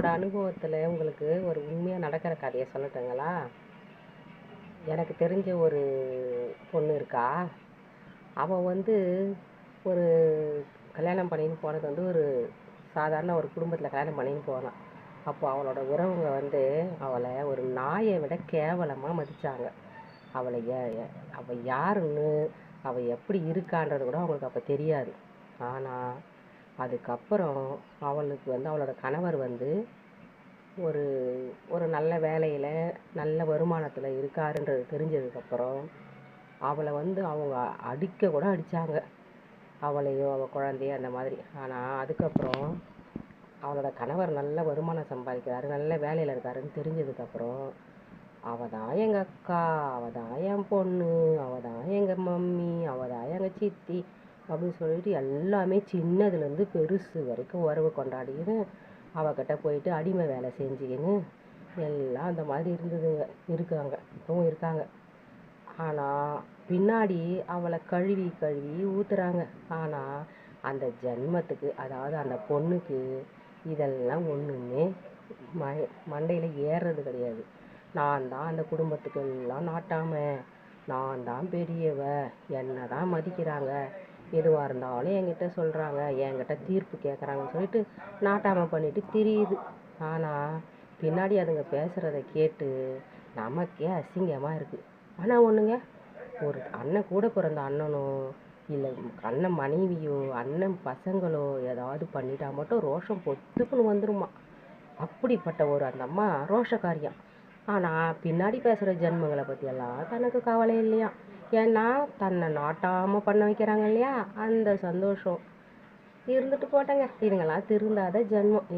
என்னோட அனுபவத்தில் உங்களுக்கு ஒரு உண்மையாக நடக்கிற கதையை சொல்லட்டுங்களா? எனக்கு தெரிஞ்ச ஒரு பொண்ணு இருக்கா. அவள் ஒரு கல்யாணம் பண்ணின்னு போனது ஒரு சாதாரண ஒரு குடும்பத்தில் கல்யாணம் பண்ணின்னு போனான். அப்போ அவளோட உறவுங்க அவளை ஒரு நாயை விட கேவலமாக மதித்தாங்க. அவள் யாருன்னு, அவள் எப்படி இருக்கான்றது கூட அவங்களுக்கு அப்போ தெரியாது. ஆனால் அதுக்கப்புறம் அவளுக்கு அவளோட கணவர் ஒரு ஒரு நல்ல வேலையில் நல்ல வருமானத்தில் இருக்காருன்றது தெரிஞ்சதுக்கப்புறம் அவளை அவங்க அடிக்க கூட அடித்தாங்க, அவளையோ அவள் குழந்தையோ அந்த மாதிரி. ஆனால் அதுக்கப்புறம் அவளோட கணவர் நல்ல வருமானம் சம்பாதிக்கிறாரு, நல்ல வேலையில் இருக்காருன்னு தெரிஞ்சதுக்கப்புறம் அவள் தான் எங்கள் அக்கா, அவள் தான் என் பொண்ணு, அவள் தான் எங்கள் மம்மி, அவள் தான் எங்கள் சித்தி அப்படின்னு சொல்லிட்டு எல்லாமே சின்னதுலேருந்து பெருசு வரைக்கும் உறவு கொண்டாடிக்கின்னு அவகிட்ட போயிட்டு அடிமை வேலை செஞ்சுக்கின்னு எல்லாம் அந்த மாதிரி இருக்காங்க, இப்பவும் இருக்காங்க. ஆனால் பின்னாடி அவளை கழுவி கழுவி ஊற்றுறாங்க. ஆனால் அந்த ஜென்மத்துக்கு, அதாவது அந்த பொண்ணுக்கு இதெல்லாம் ஒன்றுமே மண்டையில் ஏறுறது கிடையாது. நான் தான் அந்த குடும்பத்துக்கு எல்லாம் நாட்டாமல், நான் தான் பெரியவ, என்னை தான் மதிக்கிறாங்க, எதுவாக இருந்தாலும் என்கிட்ட சொல்கிறாங்க, என்கிட்ட தீர்ப்பு கேட்குறாங்கன்னு சொல்லிட்டு நாட்டாமல் பண்ணிட்டு திரியுது. ஆனால் பின்னாடி அதுங்க பேசுகிறத கேட்டு நமக்கே அசிங்கமாக இருக்குது. ஆனால் ஒன்றுங்க, ஒரு அண்ணன் கூட பிறந்த அண்ணனோ இல்லை அண்ணன் மனைவியோ அண்ணன் பசங்களோ ஏதாவது பண்ணிட்டா மட்டும் ரோஷம் பொத்துக்குன்னு வந்துருமா. அப்படிப்பட்ட அந்த அம்மா ரோஷக்காரியம். ஆனால் பின்னாடி பேசுகிற ஜென்மங்களை பற்றியெல்லாம் தனக்கு கவலை இல்லையா. ஏன்னா தன்னை நாட்டாமல் பண்ண வைக்கிறாங்க இல்லையா, அந்த சந்தோஷம். இருந்துட்டு போட்டேங்க, இதுங்கெல்லாம் திருந்தாத ஜென்மம்.